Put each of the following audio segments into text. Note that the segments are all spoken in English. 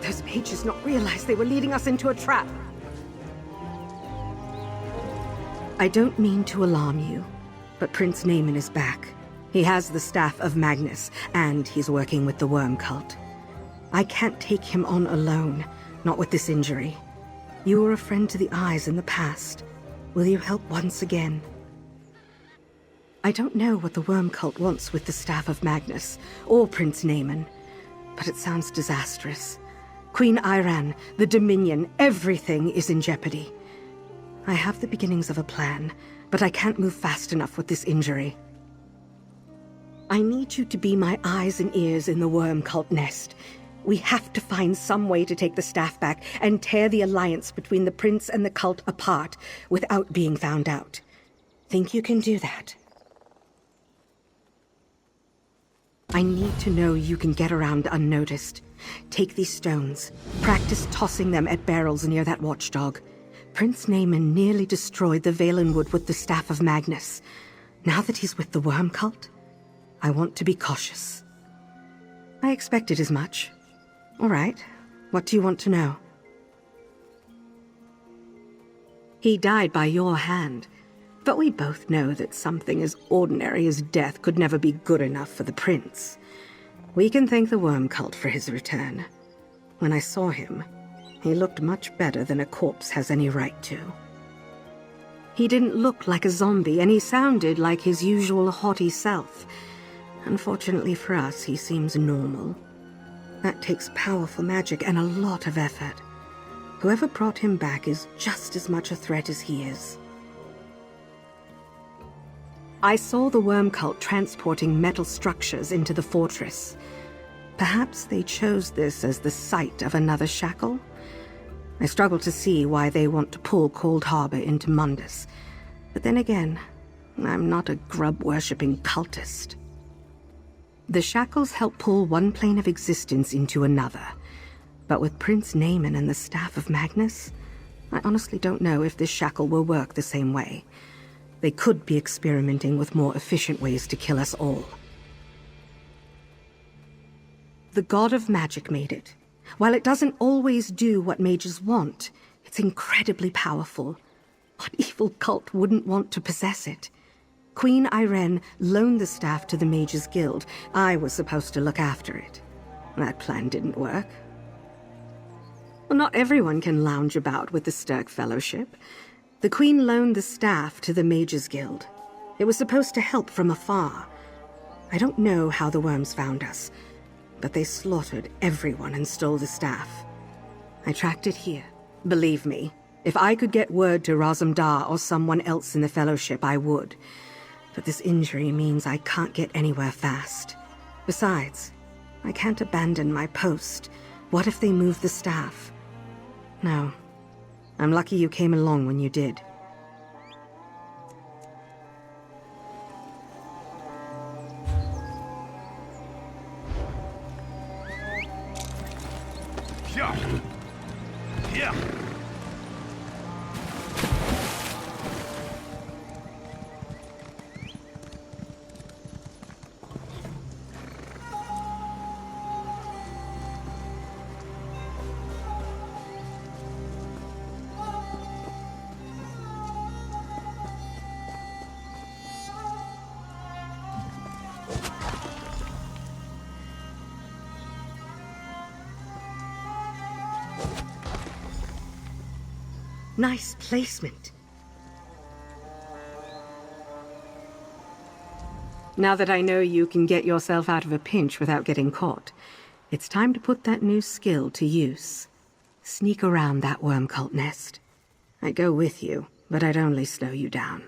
those mages not realize they were leading us into a trap? I don't mean to alarm you, but Prince Naemon is back. He has the Staff of Magnus, and he's working with the Worm Cult. I can't take him on alone, not with this injury. You were a friend to the Eyes in the past. Will you help once again? I don't know what the Worm Cult wants with the Staff of Magnus, or Prince Naemon, but it sounds disastrous. Queen Iran, the Dominion, everything is in jeopardy. I have the beginnings of a plan, but I can't move fast enough with this injury. I need you to be my eyes and ears in the Worm Cult nest. We have to find some way to take the staff back and tear the alliance between the Prince and the cult apart without being found out. Think you can do that? I need to know you can get around unnoticed. Take these stones. Practice tossing them at barrels near that watchdog. Prince Naemon nearly destroyed the Valenwood with the Staff of Magnus. Now that he's with the Worm Cult, I want to be cautious. I expected as much. All right. What do you want to know? He died by your hand. But we both know that something as ordinary as death could never be good enough for the prince. We can thank the Worm Cult for his return. When I saw him, he looked much better than a corpse has any right to. He didn't look like a zombie, and he sounded like his usual haughty self. Unfortunately for us, he seems normal. That takes powerful magic and a lot of effort. Whoever brought him back is just as much a threat as he is. I saw the Worm Cult transporting metal structures into the fortress. Perhaps they chose this as the site of another shackle? I struggle to see why they want to pull Cold Harbor into Mundus. But then again, I'm not a grub-worshipping cultist. The shackles help pull one plane of existence into another. But with Prince Naemon and the Staff of Magnus, I honestly don't know if this shackle will work the same way. They could be experimenting with more efficient ways to kill us all. The God of Magic made it. While it doesn't always do what mages want, it's incredibly powerful. What evil cult wouldn't want to possess it? Queen Iran loaned the staff to the Mages Guild. I was supposed to look after it. That plan didn't work. Well, not everyone can lounge about with the Stirk Fellowship. The Queen loaned the staff to the Mages Guild. It was supposed to help from afar. I don't know how the worms found us, but they slaughtered everyone and stole the staff. I tracked it here. Believe me, if I could get word to Razumdar or someone else in the Fellowship, I would. But this injury means I can't get anywhere fast. Besides, I can't abandon my post. What if they move the staff? No. I'm lucky you came along when you did. Yeah. Yeah. Nice placement. Now that I know you can get yourself out of a pinch without getting caught, it's time to put that new skill to use. Sneak around that worm cult nest. I'd go with you, but I'd only slow you down.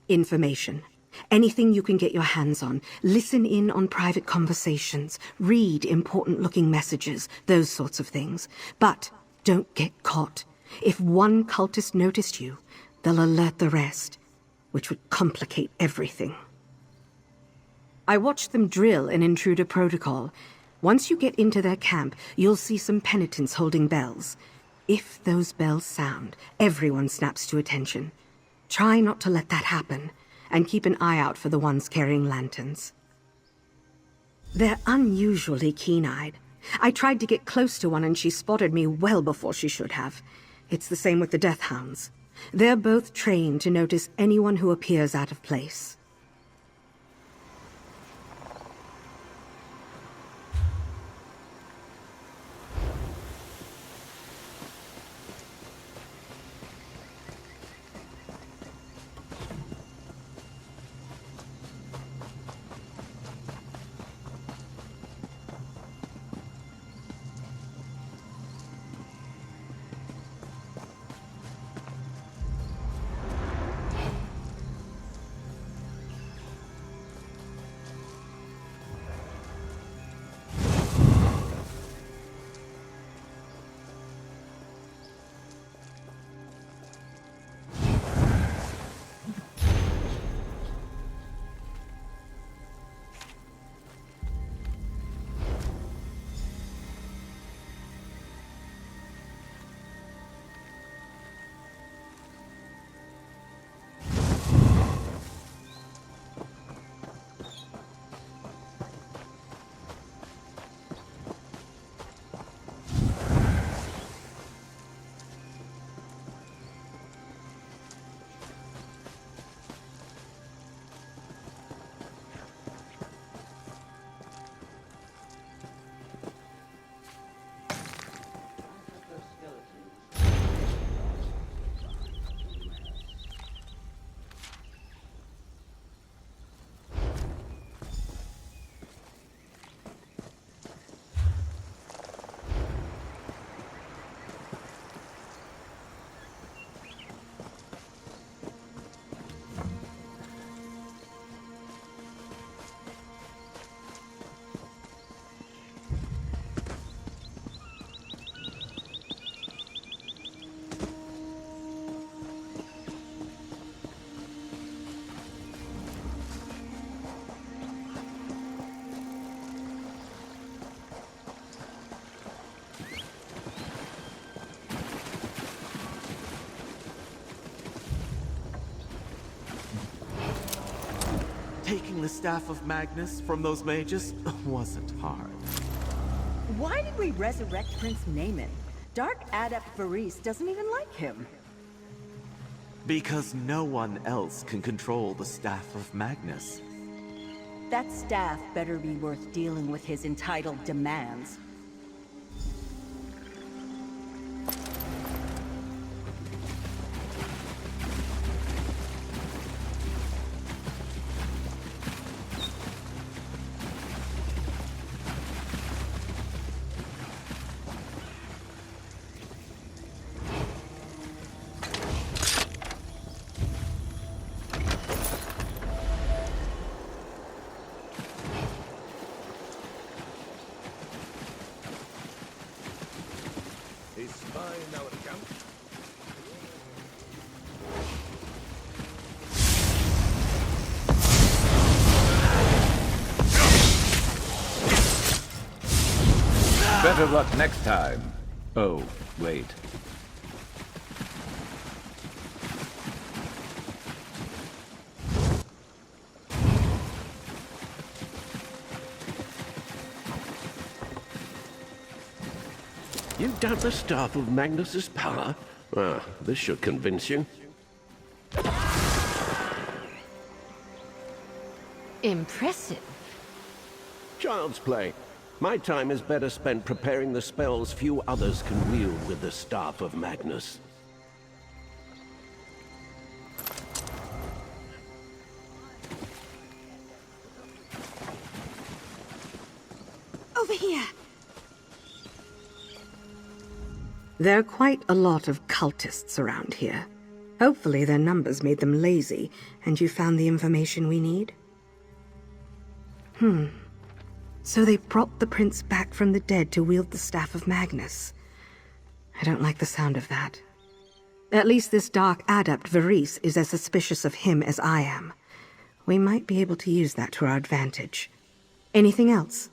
Information. Anything you can get your hands on. Listen in on private conversations. Read important-looking messages. Those sorts of things. But don't get caught. If one cultist noticed you, they'll alert the rest, which would complicate everything. I watched them drill an intruder protocol. Once you get into their camp, you'll see some penitents holding bells. If those bells sound, everyone snaps to attention. Try not to let that happen, and keep an eye out for the ones carrying lanterns. They're unusually keen-eyed. I tried to get close to one and she spotted me well before she should have. It's the same with the Death Hounds. They're both trained to notice anyone who appears out of place. Taking the Staff of Magnus from those mages wasn't hard. Why did we resurrect Prince Naemon? Dark Adept Vairisse doesn't even like him. Because no one else can control the Staff of Magnus. That staff better be worth dealing with his entitled demands. Better luck next time. Oh, wait. You doubt the Staff of Magnus's power? Ah, this should convince you. Impressive. Child's play. My time is better spent preparing the spells few others can wield with the Staff of Magnus. Over here! There are quite a lot of cultists around here. Hopefully their numbers made them lazy, and you found the information we need. So they brought the prince back from the dead to wield the Staff of Magnus. I don't like the sound of that. At least this dark adept Vairisse is as suspicious of him as I am. We might be able to use that to our advantage. Anything else?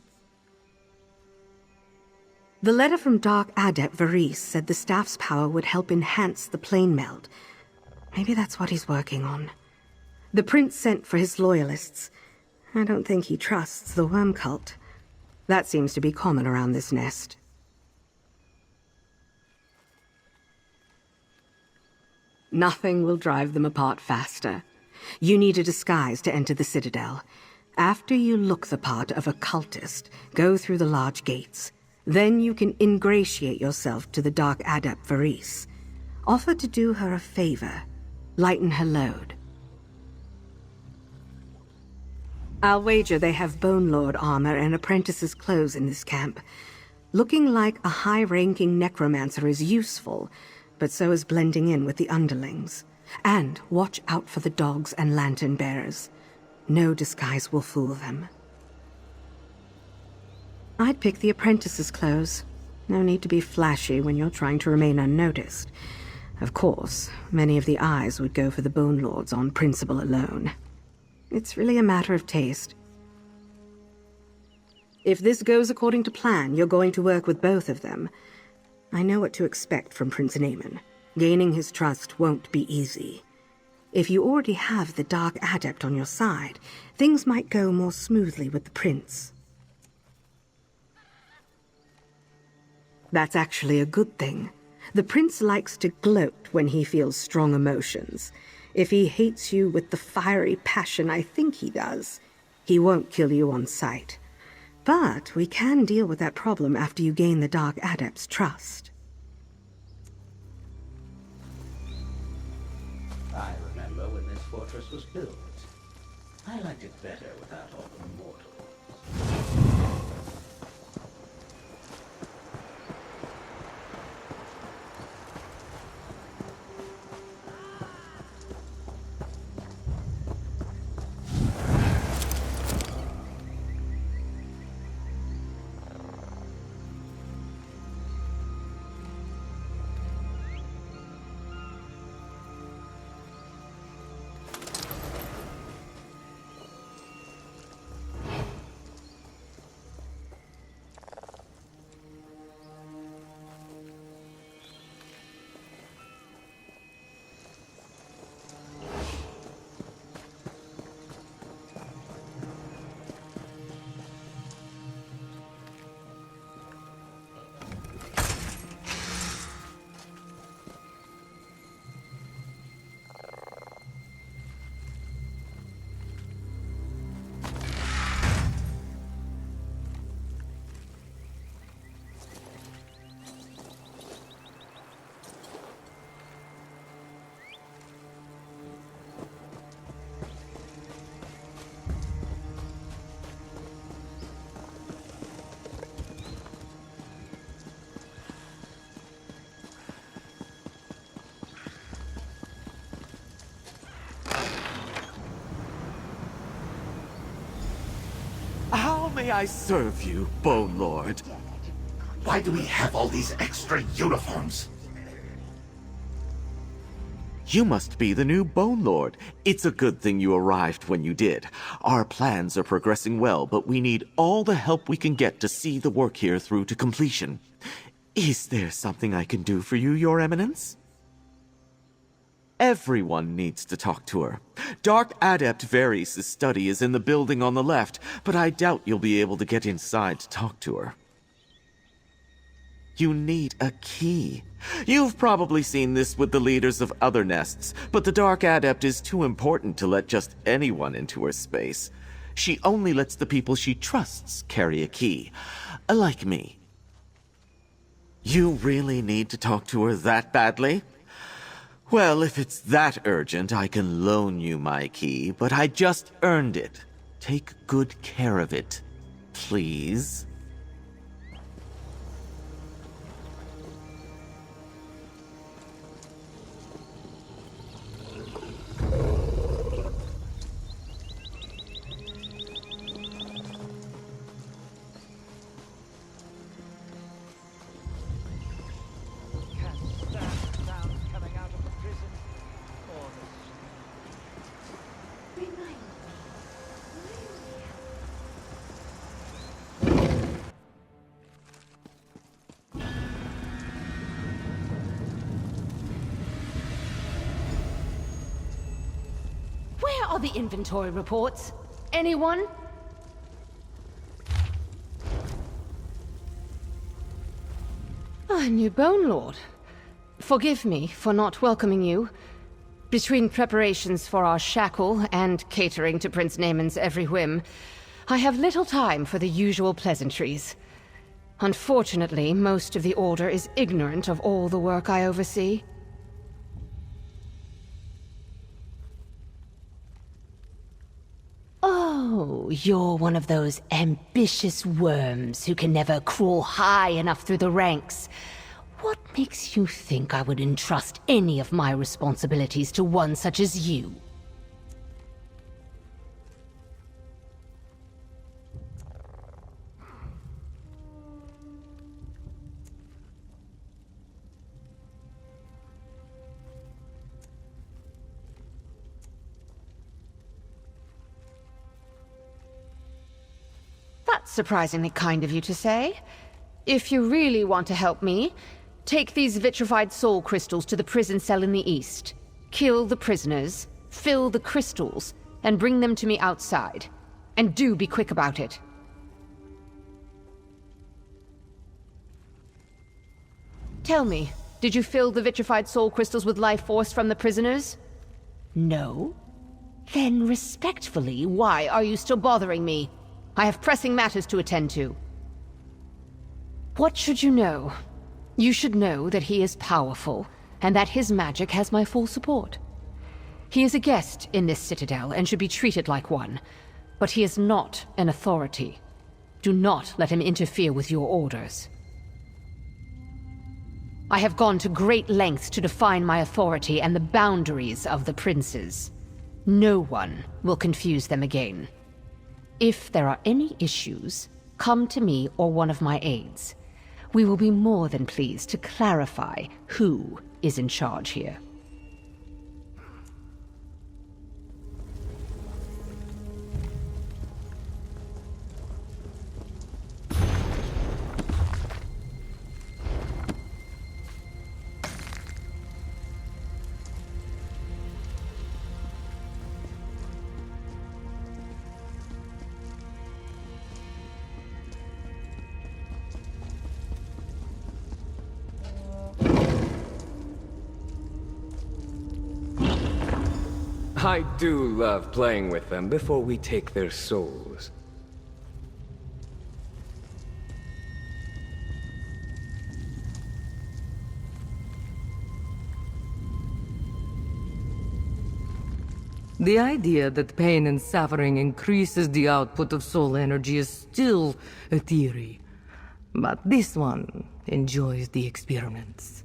The letter from Dark Adept Vairisse said the staff's power would help enhance the plane meld. Maybe that's what he's working on. The prince sent for his loyalists. I don't think he trusts the worm cult. That seems to be common around this nest. Nothing will drive them apart faster. You need a disguise to enter the citadel. After you look the part of a cultist, go through the large gates. Then you can ingratiate yourself to the Dark Adept Vairisse. Offer to do her a favor. Lighten her load. I'll wager they have Bone Lord armor and apprentice's clothes in this camp. Looking like a high-ranking necromancer is useful, but so is blending in with the underlings. And watch out for the dogs and lantern bearers. No disguise will fool them. I'd pick the apprentice's clothes. No need to be flashy when you're trying to remain unnoticed. Of course, many of the eyes would go for the Bone Lords on principle alone. It's really a matter of taste. If this goes according to plan, you're going to work with both of them. I know what to expect from Prince Naemon. Gaining his trust won't be easy. If you already have the Dark Adept on your side, things might go more smoothly with the Prince. That's actually a good thing. The Prince likes to gloat when he feels strong emotions. If he hates you with the fiery passion I think he does, he won't kill you on sight. But we can deal with that problem after you gain the Dark Adept's trust. I remember when this fortress was built. I liked it better without all the mortals. How may I serve you, Bone Lord? Why do we have all these extra uniforms? You must be the new Bone Lord. It's a good thing you arrived when you did. Our plans are progressing well, but we need all the help we can get to see the work here through to completion. Is there something I can do for you, Your Eminence? Everyone needs to talk to her. Dark Adept Vairisse's study is in the building on the left, but I doubt you'll be able to get inside to talk to her. You need a key. You've probably seen this with the leaders of other nests, but the Dark Adept is too important to let just anyone into her space. She only lets the people she trusts carry a key, like me. You really need to talk to her that badly? Well, if it's that urgent, I can loan you my key, but I just earned it. Take good care of it, please. Where are the inventory reports? Anyone? New Bone Lord. Forgive me for not welcoming you. Between preparations for our shackle and catering to Prince Naemon's every whim, I have little time for the usual pleasantries. Unfortunately, most of the Order is ignorant of all the work I oversee. Oh, you're one of those ambitious worms who can never crawl high enough through the ranks. What makes you think I would entrust any of my responsibilities to one such as you? That's surprisingly kind of you to say. If you really want to help me, take these vitrified soul crystals to the prison cell in the east. Kill the prisoners, fill the crystals, and bring them to me outside. And do be quick about it. Tell me, did you fill the vitrified soul crystals with life force from the prisoners? No? Then respectfully, why are you still bothering me? I have pressing matters to attend to. What should you know? You should know that he is powerful, and that his magic has my full support. He is a guest in this citadel, and should be treated like one. But he is not an authority. Do not let him interfere with your orders. I have gone to great lengths to define my authority and the boundaries of the princes. No one will confuse them again. If there are any issues, come to me or one of my aides. We will be more than pleased to clarify who is in charge here. I do love playing with them before we take their souls. The idea that pain and suffering increases the output of soul energy is still a theory. But this one enjoys the experiments.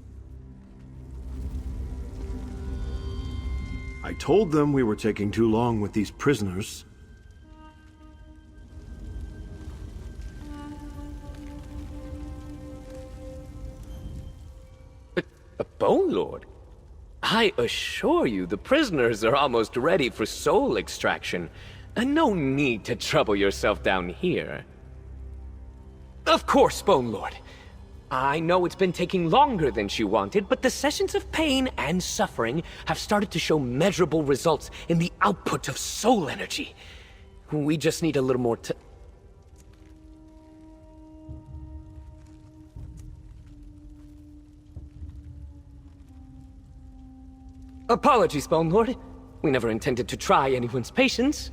I told them we were taking too long with these prisoners. A Bone Lord? I assure you, the prisoners are almost ready for soul extraction, and no need to trouble yourself down here. Of course, Bone Lord. I know it's been taking longer than she wanted, but the sessions of pain and suffering have started to show measurable results in the output of soul energy. We just need a little more time. Apologies, Bone Lord. We never intended to try anyone's patience.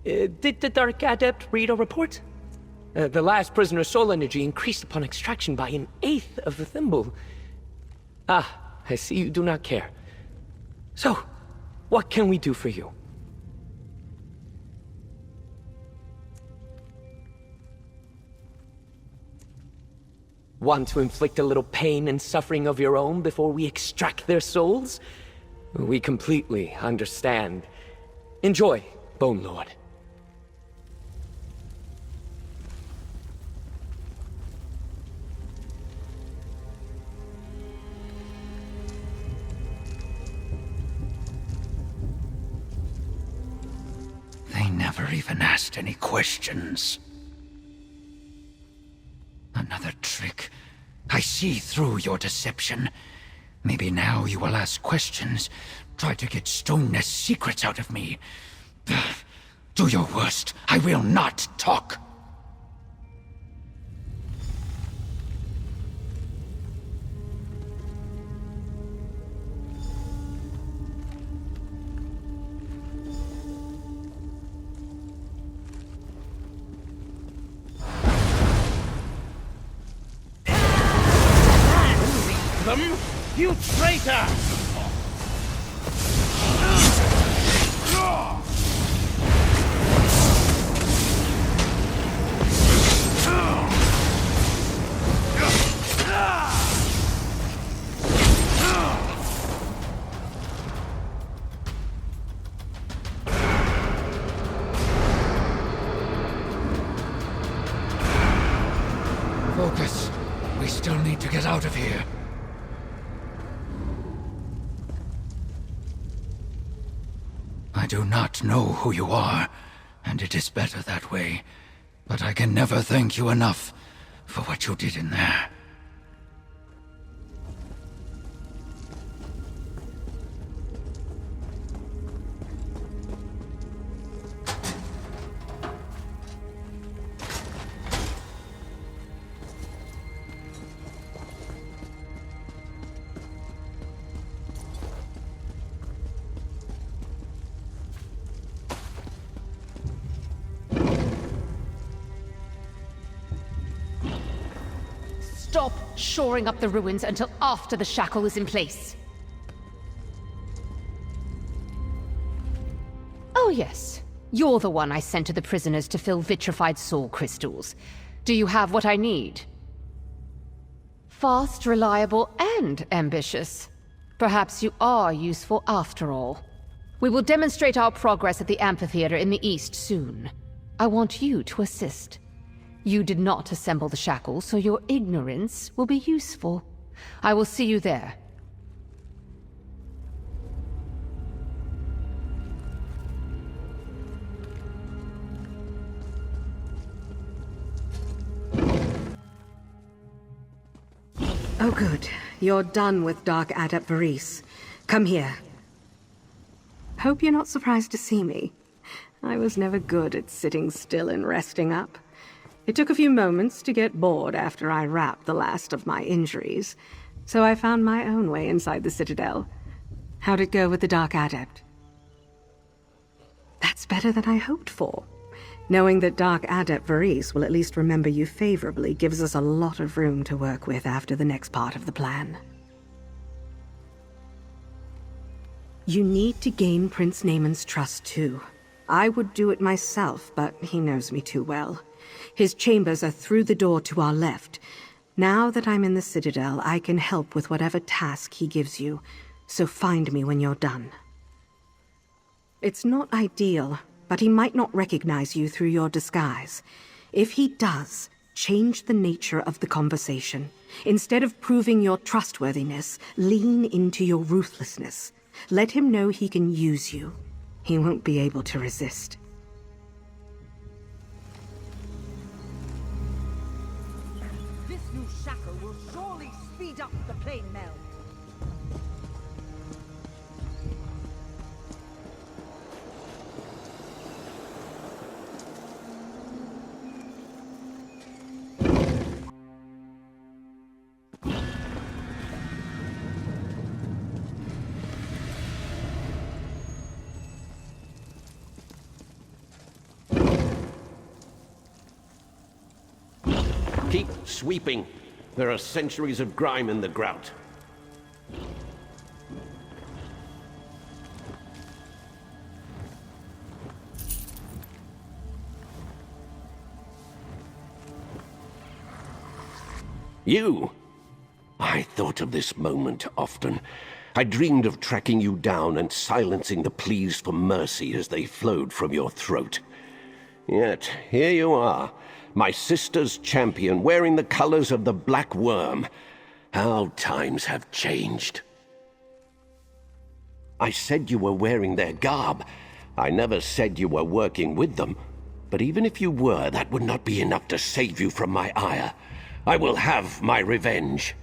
Did the Dark Adept read our report? The last prisoner's soul energy increased upon extraction by 1/8 of the thimble. Ah, I see you do not care. So, what can we do for you? Want to inflict a little pain and suffering of your own before we extract their souls? We completely understand. Enjoy, Bone Lord. They never even asked any questions. Another trick. I see through your deception. Maybe now you will ask questions, try to get Stoneness secrets out of me. Do your worst. I will not talk. later! Focus. We still need to get out of here. I do not know who you are, and it is better that way. But I can never thank you enough for what you did in there. Stop shoring up the ruins until after the shackle is in place. Oh yes, you're the one I sent to the prisoners to fill vitrified soul crystals. Do you have what I need? Fast, reliable, and ambitious. Perhaps you are useful after all. We will demonstrate our progress at the amphitheater in the east soon. I want you to assist. You did not assemble the shackle, so your ignorance will be useful. I will see you there. Oh good. You're done with Dark Adept Vairisse. Come here. Hope you're not surprised to see me. I was never good at sitting still and resting up. It took a few moments to get bored after I wrapped the last of my injuries, so I found my own way inside the Citadel. How'd it go with the Dark Adept? That's better than I hoped for. Knowing that Dark Adept Vairisse will at least remember you favorably gives us a lot of room to work with after the next part of the plan. You need to gain Prince Naemon's trust too. I would do it myself, but he knows me too well. His chambers are through the door to our left. Now that I'm in the Citadel, I can help with whatever task he gives you, so find me when you're done. It's not ideal, but he might not recognize you through your disguise. If he does, change the nature of the conversation. Instead of proving your trustworthiness, lean into your ruthlessness. Let him know he can use you. He won't be able to resist. This new shackle will surely speed up the plane meld. Keep sweeping. There are centuries of grime in the grout. You! I thought of this moment often. I dreamed of tracking you down and silencing the pleas for mercy as they flowed from your throat. Yet, here you are, my sister's champion, wearing the colors of the Black Worm. How times have changed. I said you were wearing their garb. I never said you were working with them. But even if you were, that would not be enough to save you from my ire. I will have my revenge.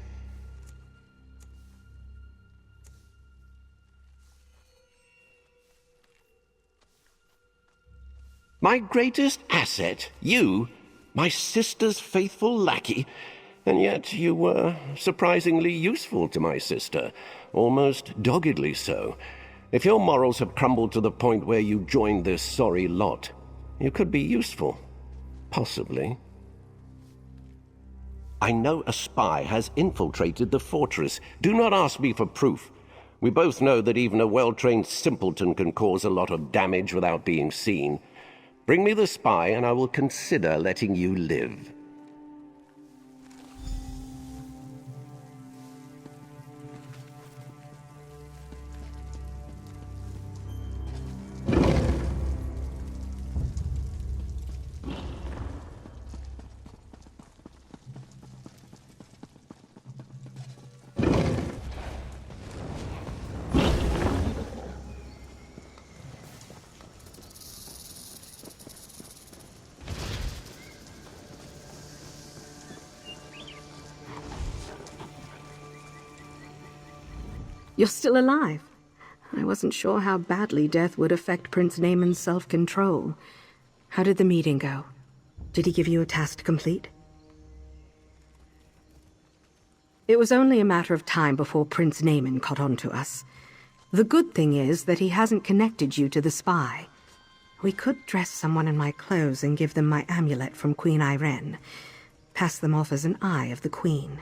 My greatest asset, you, my sister's faithful lackey, and yet you were surprisingly useful to my sister, almost doggedly so. If your morals have crumbled to the point where you joined this sorry lot, you could be useful. Possibly. I know a spy has infiltrated the fortress. Do not ask me for proof. We both know that even a well-trained simpleton can cause a lot of damage without being seen. Bring me the spy and I will consider letting you live. You're still alive. I wasn't sure how badly death would affect Prince Naemon's self-control. How did the meeting go? Did he give you a task to complete? It was only a matter of time before Prince Naemon caught on to us. The good thing is that he hasn't connected you to the spy. We could dress someone in my clothes and give them my amulet from Queen Irene. Pass them off as an eye of the Queen.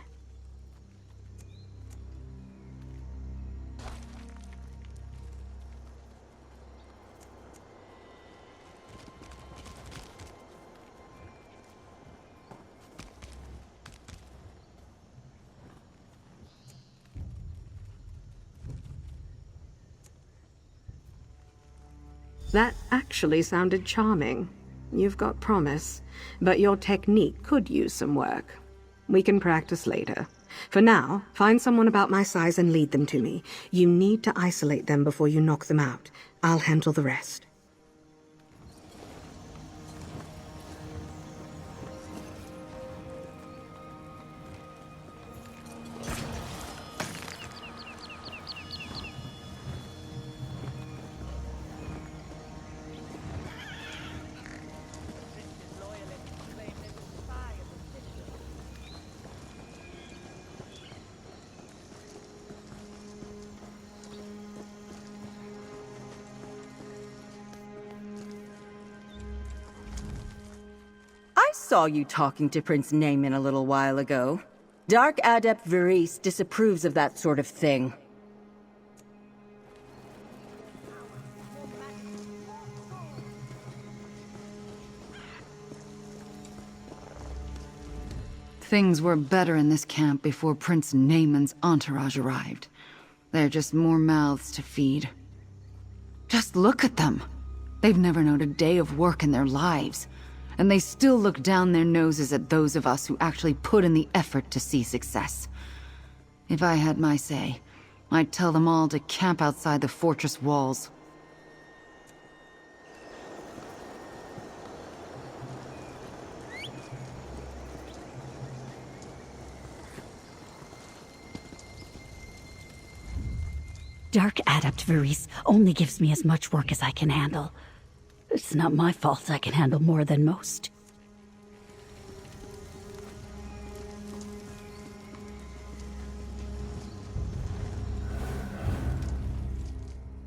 That actually sounded charming. You've got promise, but your technique could use some work. We can practice later. For now, find someone about my size and lead them to me. You need to isolate them before you knock them out. I'll handle the rest. I saw you talking to Prince Naemon a little while ago. Dark Adept Vairisse disapproves of that sort of thing. Things were better in this camp before Prince Naemon's entourage arrived. They're just more mouths to feed. Just look at them. They've never known a day of work in their lives. And they still look down their noses at those of us who actually put in the effort to see success. If I had my say, I'd tell them all to camp outside the fortress walls. Dark Adept Vairisse only gives me as much work as I can handle. It's not my fault I can handle more than most.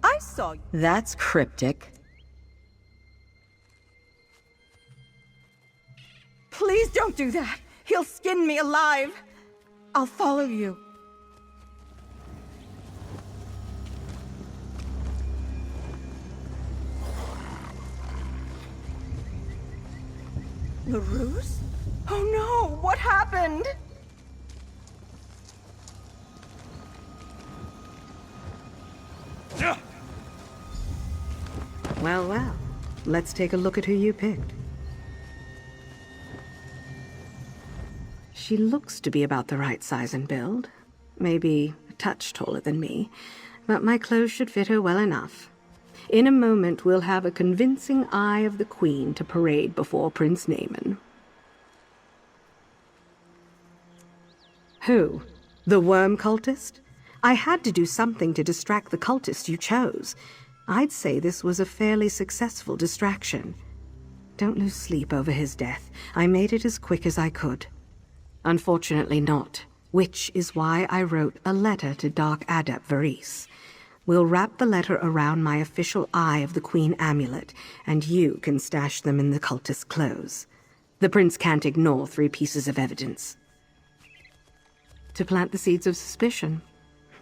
I saw you. That's cryptic. Please don't do that! He'll skin me alive! I'll follow you. LaRousse? Oh no! What happened? Well, well. Let's take a look at who you picked. She looks to be about the right size and build. Maybe a touch taller than me, but my clothes should fit her well enough. In a moment, we'll have a convincing eye of the Queen to parade before Prince Naemon. Who? The worm cultist? I had to do something to distract the cultist you chose. I'd say this was a fairly successful distraction. Don't lose sleep over his death. I made it as quick as I could. Unfortunately not, which is why I wrote a letter to Dark Adept Vairisse. We'll wrap the letter around my official Eye of the Queen amulet, and you can stash them in the cultist's clothes. The prince can't ignore 3 pieces of evidence. To plant the seeds of suspicion.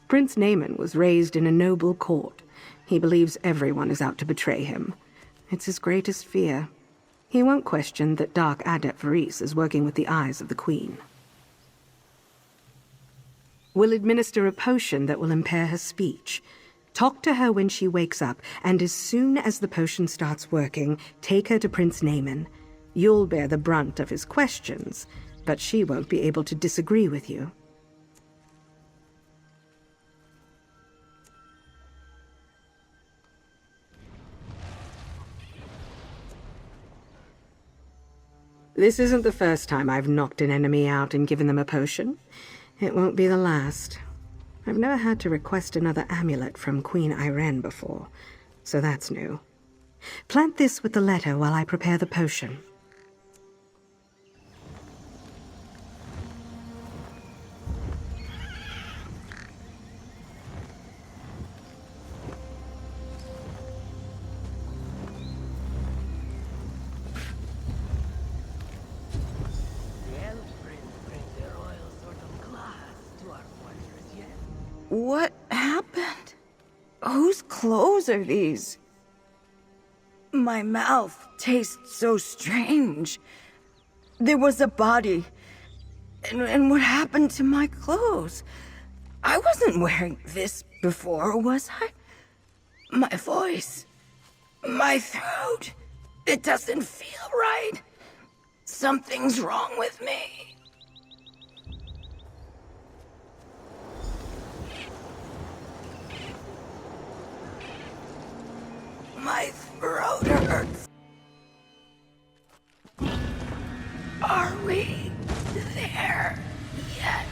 Prince Naemon was raised in a noble court. He believes everyone is out to betray him. It's his greatest fear. He won't question that Dark Adept Vairisse is working with the eyes of the Queen. We'll administer a potion that will impair her speech. Talk to her when she wakes up, and as soon as the potion starts working, take her to Prince Naemon. You'll bear the brunt of his questions, but she won't be able to disagree with you. This isn't the first time I've knocked an enemy out and given them a potion. It won't be the last. I've never had to request another amulet from Queen Irene before, so that's new. Plant this with the letter while I prepare the potion. What happened? Whose clothes are these? My mouth tastes so strange. There was a body. And what happened to my clothes? I wasn't wearing this before, was I? My voice. My throat. It doesn't feel right. Something's wrong with me. My throat hurts. Are we there yet?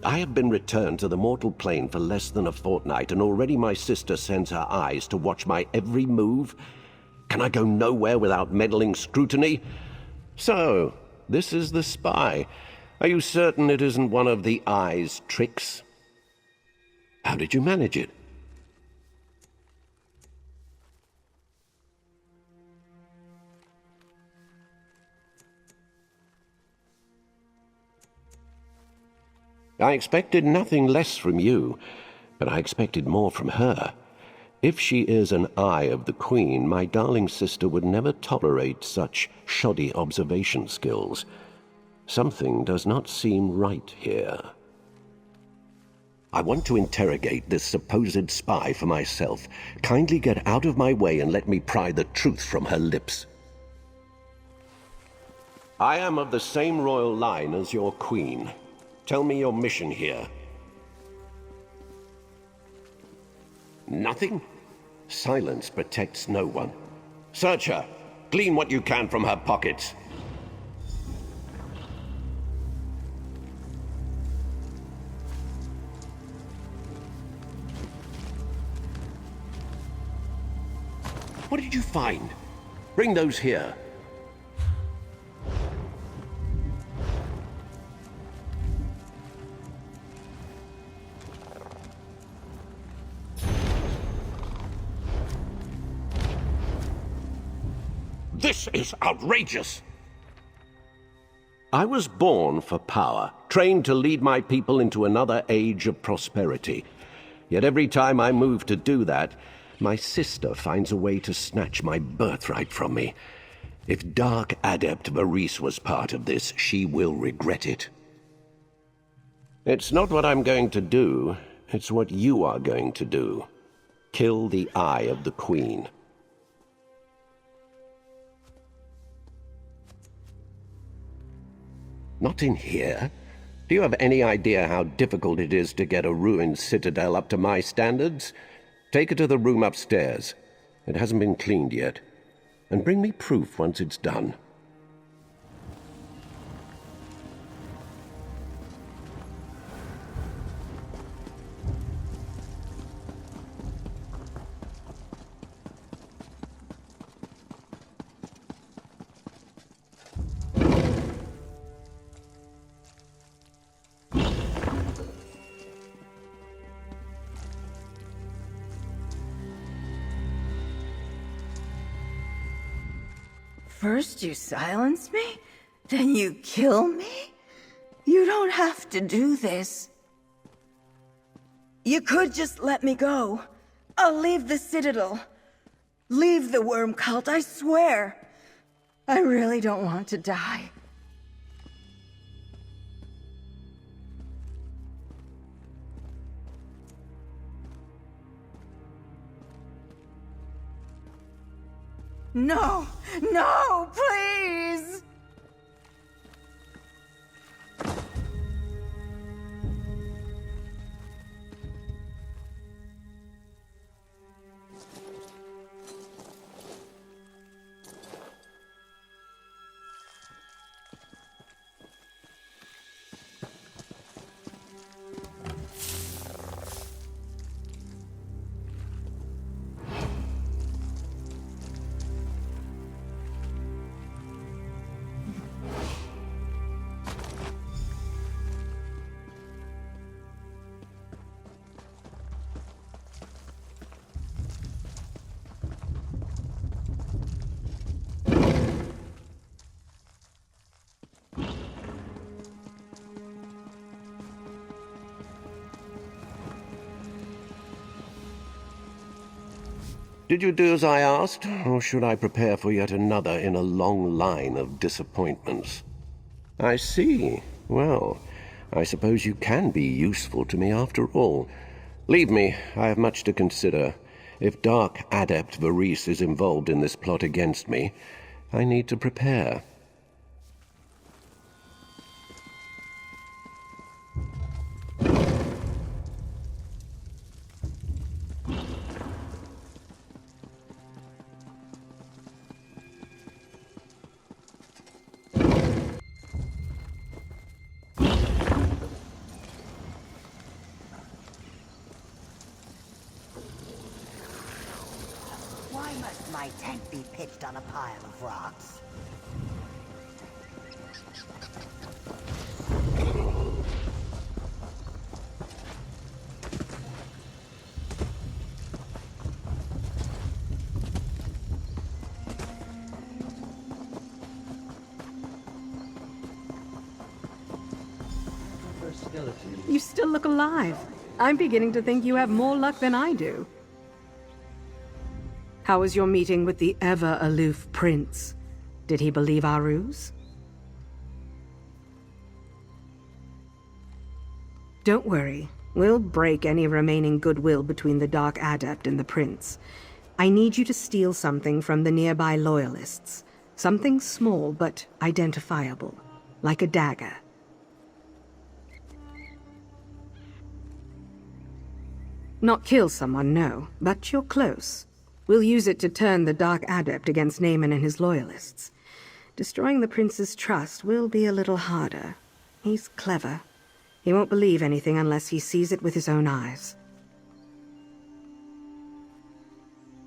I have been returned to the mortal plane for less than a fortnight, and already my sister sends her eyes to watch my every move. Can I go nowhere without meddling scrutiny? So, this is the spy. Are you certain it isn't one of the eye's tricks? How did you manage it? I expected nothing less from you, but I expected more from her. If she is an eye of the Queen, my darling sister would never tolerate such shoddy observation skills. Something does not seem right here. I want to interrogate this supposed spy for myself. Kindly get out of my way and let me pry the truth from her lips. I am of the same royal line as your Queen. Tell me your mission here. Nothing? Silence protects no one. Search her. Glean what you can from her pockets. What did you find? Bring those here. This is outrageous! I was born for power, trained to lead my people into another age of prosperity. Yet every time I move to do that, my sister finds a way to snatch my birthright from me. If Dark Adept Vairisse was part of this, she will regret it. It's not what I'm going to do, it's what you are going to do. Kill the Eye of the Queen. Not in here. Do you have any idea how difficult it is to get a ruined citadel up to my standards? Take it to the room upstairs. It hasn't been cleaned yet. And bring me proof once it's done. First you silence me, then you kill me? You don't have to do this. You could just let me go. I'll leave the citadel. Leave the worm cult, I swear. I really don't want to die. No! No, please! Did you do as I asked, or should I prepare for yet another in a long line of disappointments? I see. Well, I suppose you can be useful to me after all. Leave me. I have much to consider. If Dark Adept Vairisse is involved in this plot against me, I need to prepare. Why must my tent be pitched on a pile of rocks? You still look alive. I'm beginning to think you have more luck than I do. How was your meeting with the ever-aloof prince? Did he believe our ruse? Don't worry. We'll break any remaining goodwill between the Dark Adept and the prince. I need you to steal something from the nearby loyalists. Something small but identifiable, like a dagger. Not kill someone, no, but you're close. We'll use it to turn the Dark Adept against Naemon and his loyalists. Destroying the prince's trust will be a little harder. He's clever. He won't believe anything unless he sees it with his own eyes.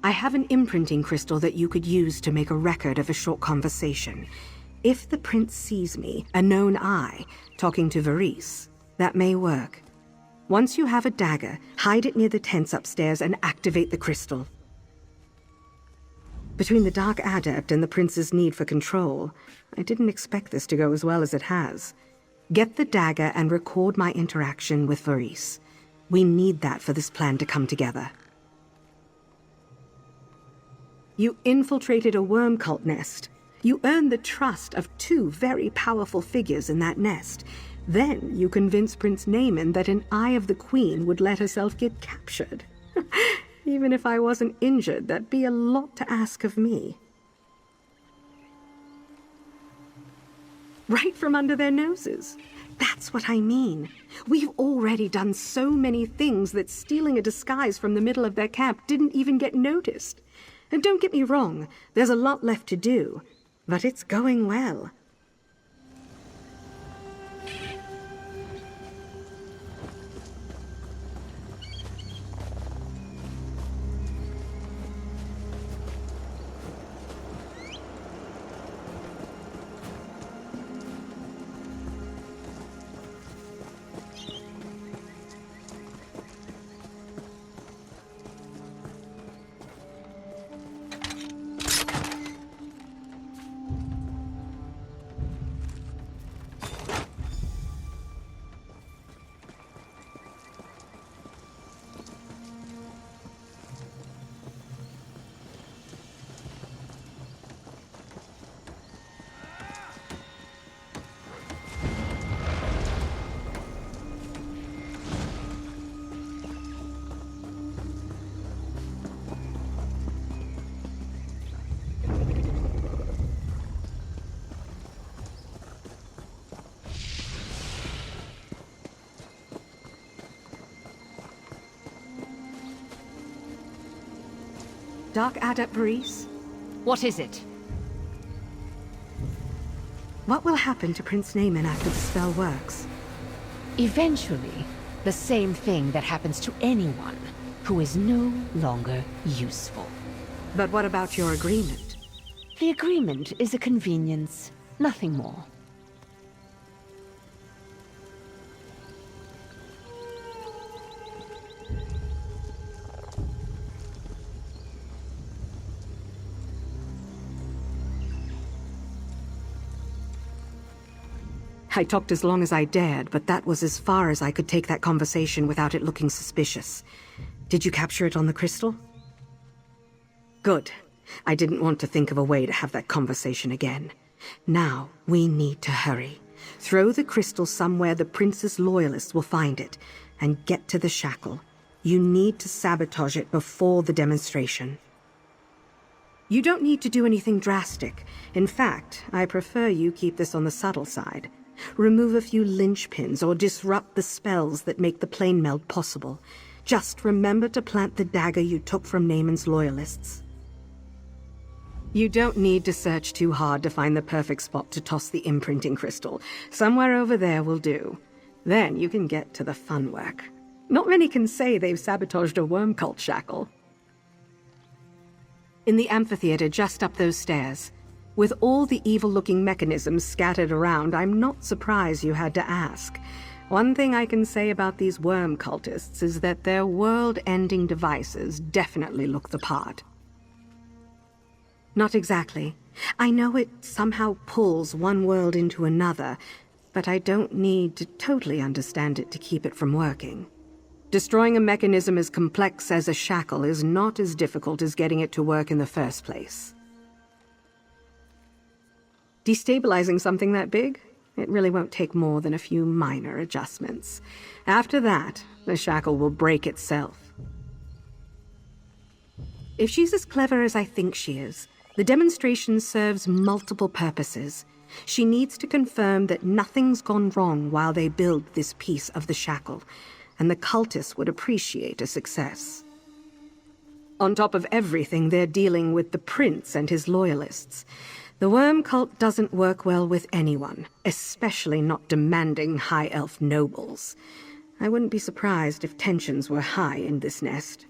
I have an imprinting crystal that you could use to make a record of a short conversation. If the prince sees me, a known eye, talking to Vairisse, that may work. Once you have a dagger, hide it near the tents upstairs and activate the crystal. Between the Dark Adept and the prince's need for control, I didn't expect this to go as well as it has. Get the dagger and record my interaction with Vairisse. We need that for this plan to come together. You infiltrated a worm cult nest. You earned the trust of two very powerful figures in that nest. Then you convinced Prince Naemon that an Eye of the Queen would let herself get captured. Even if I wasn't injured, that'd be a lot to ask of me. Right from under their noses. That's what I mean. We've already done so many things that stealing a disguise from the middle of their camp didn't even get noticed. And don't get me wrong, there's a lot left to do, but it's going well. Dark Adept Vairisse? What is it? What will happen to Prince Naemon after the spell works? Eventually, the same thing that happens to anyone who is no longer useful. But what about your agreement? The agreement is a convenience, nothing more. I talked as long as I dared, but that was as far as I could take that conversation without it looking suspicious. Did you capture it on the crystal? Good. I didn't want to think of a way to have that conversation again. Now, we need to hurry. Throw the crystal somewhere the Prince's loyalists will find it, and get to the shackle. You need to sabotage it before the demonstration. You don't need to do anything drastic. In fact, I prefer you keep this on the subtle side. Remove a few linchpins or disrupt the spells that make the plane meld possible. Just remember to plant the dagger you took from Naemon's loyalists. You don't need to search too hard to find the perfect spot to toss the imprinting crystal. Somewhere over there will do. Then you can get to the fun work. Not many can say they've sabotaged a worm cult shackle. In the amphitheater just up those stairs. With all the evil-looking mechanisms scattered around, I'm not surprised you had to ask. One thing I can say about these worm cultists is that their world-ending devices definitely look the part. Not exactly. I know it somehow pulls one world into another, but I don't need to totally understand it to keep it from working. Destroying a mechanism as complex as a shackle is not as difficult as getting it to work in the first place. Destabilizing something that big? It really won't take more than a few minor adjustments. After that, the shackle will break itself. If she's as clever as I think she is, the demonstration serves multiple purposes. She needs to confirm that nothing's gone wrong while they build this piece of the shackle, and the cultists would appreciate a success. On top of everything, they're dealing with the Prince and his loyalists. The worm cult doesn't work well with anyone, especially not demanding high elf nobles. I wouldn't be surprised if tensions were high in this nest.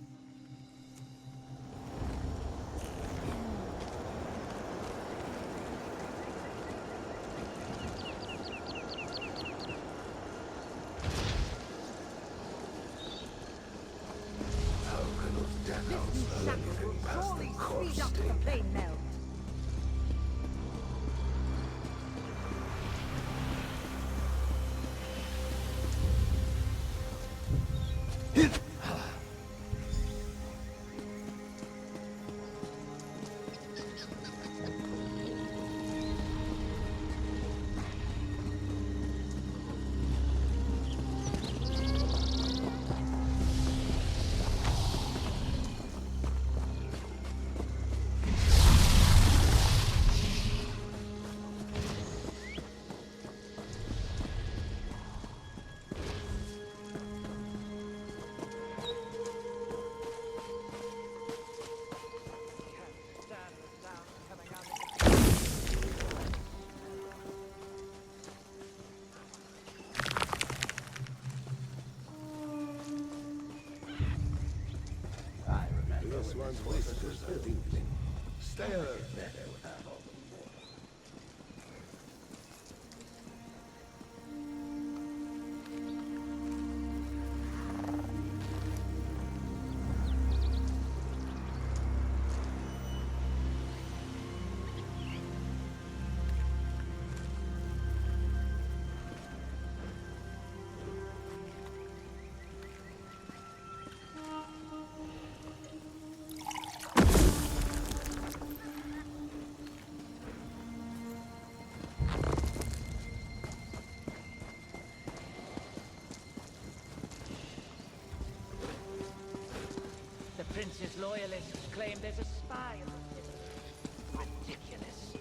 Prince's loyalists claim there's a spy in the city. Ridiculous.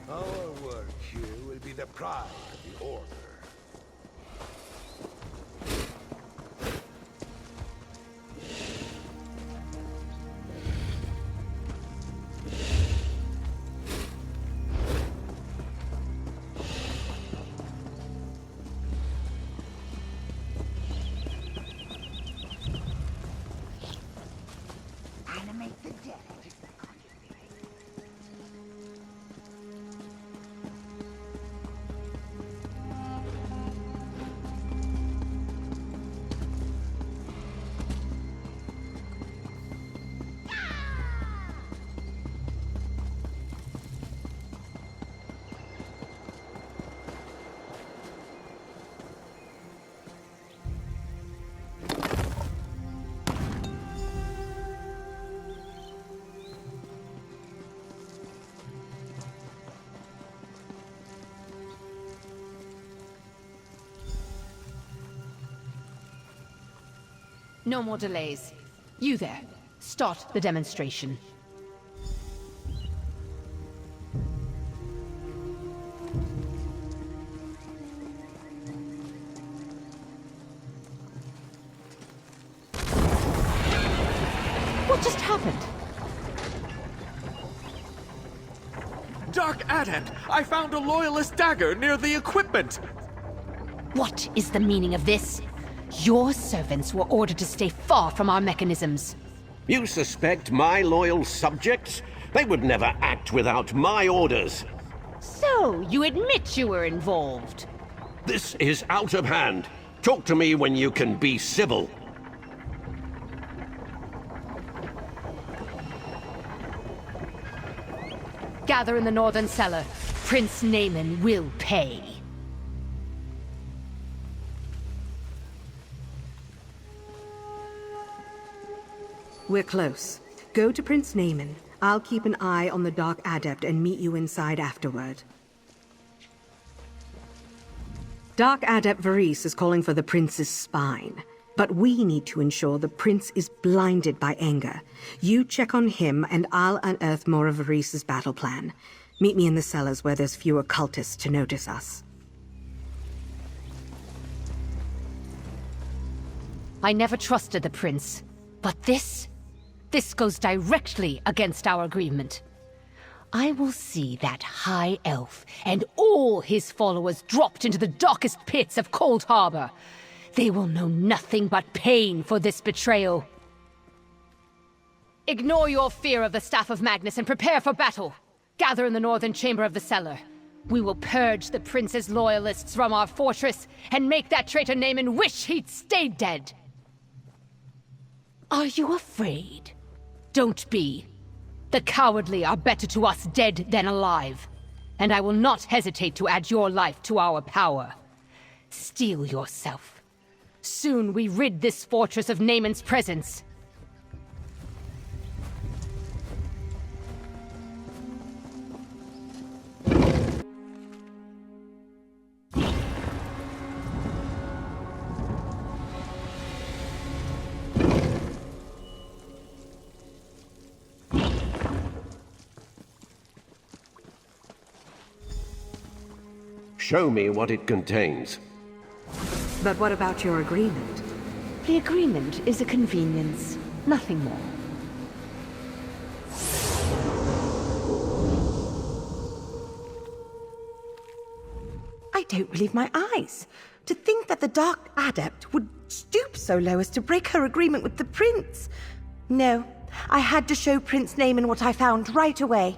Our work here will be the pride of the Order. No more delays. You there, start the demonstration. What just happened? Dark Adept! I found a Loyalist dagger near the equipment! What is the meaning of this? Your servants were ordered to stay far from our mechanisms. You suspect my loyal subjects? They would never act without my orders. So, you admit you were involved? This is out of hand. Talk to me when you can be civil. Gather in the northern cellar. Prince Naemon will pay. We're close. Go to Prince Naemon. I'll keep an eye on the Dark Adept and meet you inside afterward. Dark Adept Vairisse is calling for the Prince's spine. But we need to ensure the Prince is blinded by anger. You check on him, and I'll unearth more of Vairisse's battle plan. Meet me in the cellars where there's fewer cultists to notice us. I never trusted the Prince, but this goes directly against our agreement. I will see that High Elf and all his followers dropped into the darkest pits of Cold Harbor. They will know nothing but pain for this betrayal. Ignore your fear of the Staff of Magnus and prepare for battle. Gather in the northern chamber of the cellar. We will purge the Prince's loyalists from our fortress and make that traitor Naemon wish he'd stayed dead. Are you afraid? Don't be. The cowardly are better to us dead than alive. And I will not hesitate to add your life to our power. Steel yourself. Soon we rid this fortress of Naemon's presence. Show me what it contains. But what about your agreement? The agreement is a convenience, nothing more. I don't believe my eyes. To think that the Dark Adept would stoop so low as to break her agreement with the Prince. No, I had to show Prince Naemon what I found right away.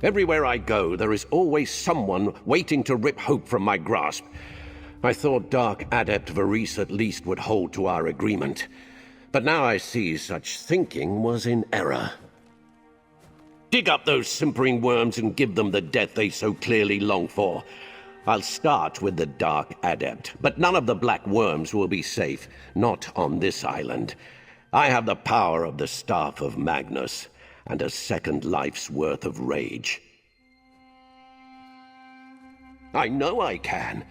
Everywhere I go, there is always someone waiting to rip hope from my grasp. I thought Dark Adept Vairisse at least would hold to our agreement. But now I see such thinking was in error. Dig up those simpering worms and give them the death they so clearly long for. I'll start with the Dark Adept, but none of the black worms will be safe, not on this island. I have the power of the Staff of Magnus, and a second life's worth of rage. I know I can.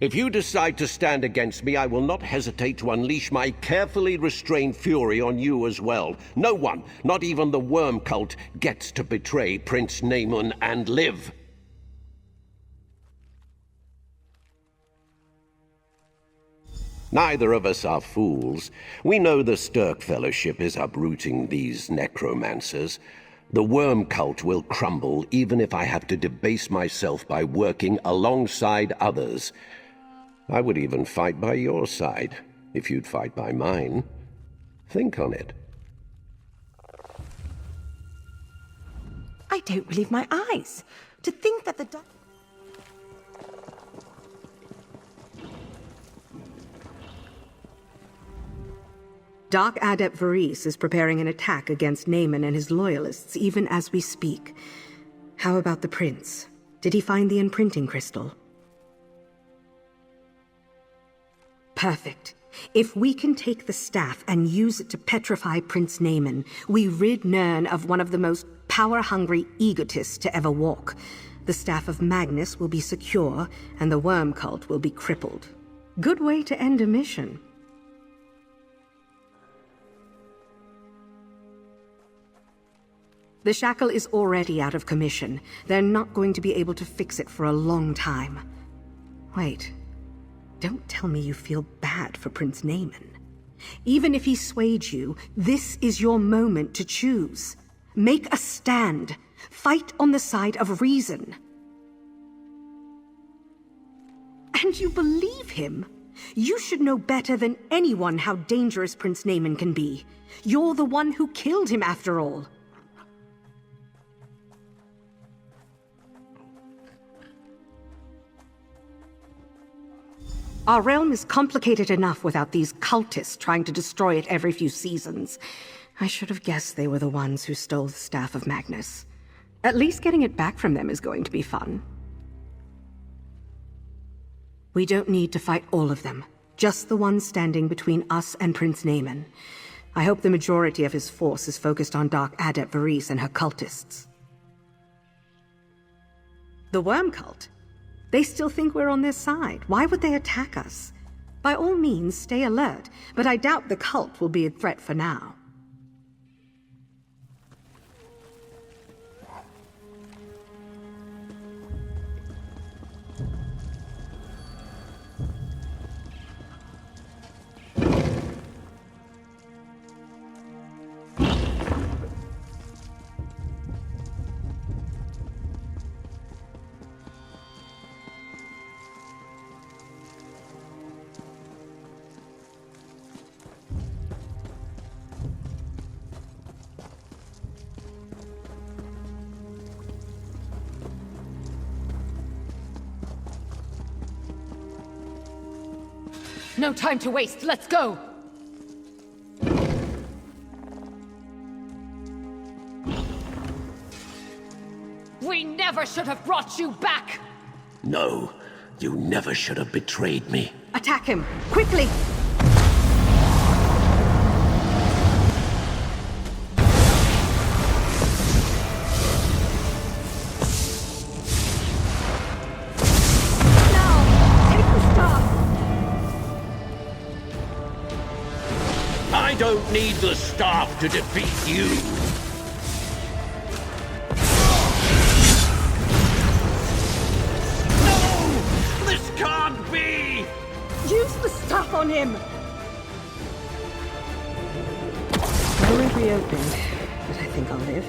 If you decide to stand against me, I will not hesitate to unleash my carefully restrained fury on you as well. No one, not even the worm cult, gets to betray Prince Naemon and live. Neither of us are fools. We know the Stirk Fellowship is uprooting these necromancers. The worm cult will crumble even if I have to debase myself by working alongside others. I would even fight by your side, if you'd fight by mine. Think on it. I don't believe my eyes. To think that the Dark Adept Vairisse is preparing an attack against Naemon and his loyalists even as we speak. How about the Prince? Did he find the imprinting crystal? Perfect. If we can take the staff and use it to petrify Prince Naemon, we rid Nirn of one of the most power-hungry egotists to ever walk. The Staff of Magnus will be secure, and the worm cult will be crippled. Good way to end a mission. The shackle is already out of commission. They're not going to be able to fix it for a long time. Wait. Don't tell me you feel bad for Prince Naemon. Even if he swayed you, this is your moment to choose. Make a stand. Fight on the side of reason. And you believe him? You should know better than anyone how dangerous Prince Naemon can be. You're the one who killed him, after all. Our realm is complicated enough without these cultists trying to destroy it every few seasons. I should have guessed they were the ones who stole the Staff of Magnus. At least getting it back from them is going to be fun. We don't need to fight all of them. Just the ones standing between us and Prince Naemon. I hope the majority of his force is focused on Dark Adept Vairisse and her cultists. The Worm Cult? They still think we're on their side. Why would they attack us? By all means, stay alert, but I doubt the cult will be a threat for now. No time to waste, let's go! We never should have brought you back! No, you never should have betrayed me. Attack him, quickly! I don't need the staff to defeat you. No! This can't be! Use the staff on him! I won't reopen, but I think I'll live.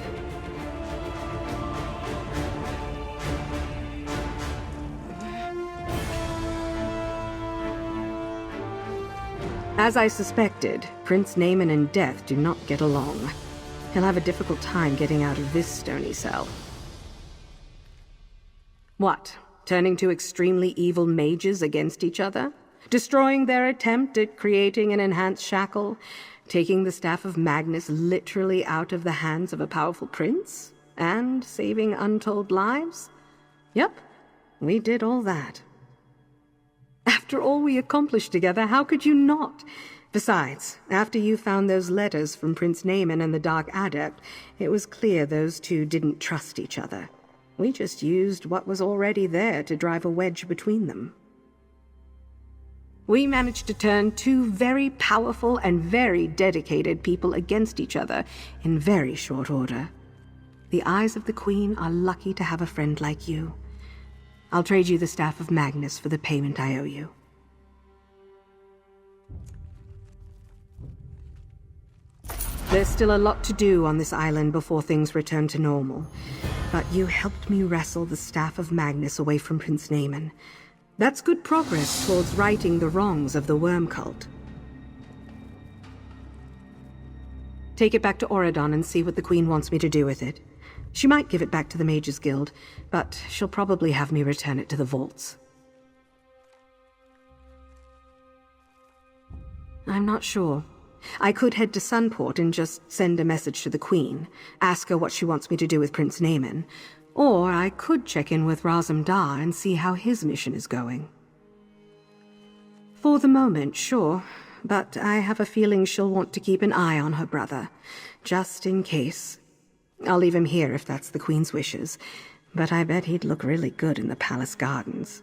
As I suspected, Prince Naemon and Death do not get along. He'll have a difficult time getting out of this stony cell. What? Turning two extremely evil mages against each other? Destroying their attempt at creating an enhanced shackle? Taking the Staff of Magnus literally out of the hands of a powerful prince? And saving untold lives? Yep, we did all that. After all we accomplished together, how could you not? Besides, after you found those letters from Prince Naemon and the Dark Adept, it was clear those two didn't trust each other. We just used what was already there to drive a wedge between them. We managed to turn two very powerful and very dedicated people against each other in very short order. The eyes of the Queen are lucky to have a friend like you. I'll trade you the Staff of Magnus for the payment I owe you. There's still a lot to do on this island before things return to normal, but you helped me wrestle the Staff of Magnus away from Prince Naemon. That's good progress towards righting the wrongs of the Worm Cult. Take it back to Auradon and see what the Queen wants me to do with it. She might give it back to the Mages Guild, but she'll probably have me return it to the vaults. I'm not sure. I could head to Sunport and just send a message to the Queen, ask her what she wants me to do with Prince Naemon, or I could check in with Razum Dar and see how his mission is going. For the moment, sure, but I have a feeling she'll want to keep an eye on her brother, just in case. I'll leave him here if that's the Queen's wishes, but I bet he'd look really good in the palace gardens.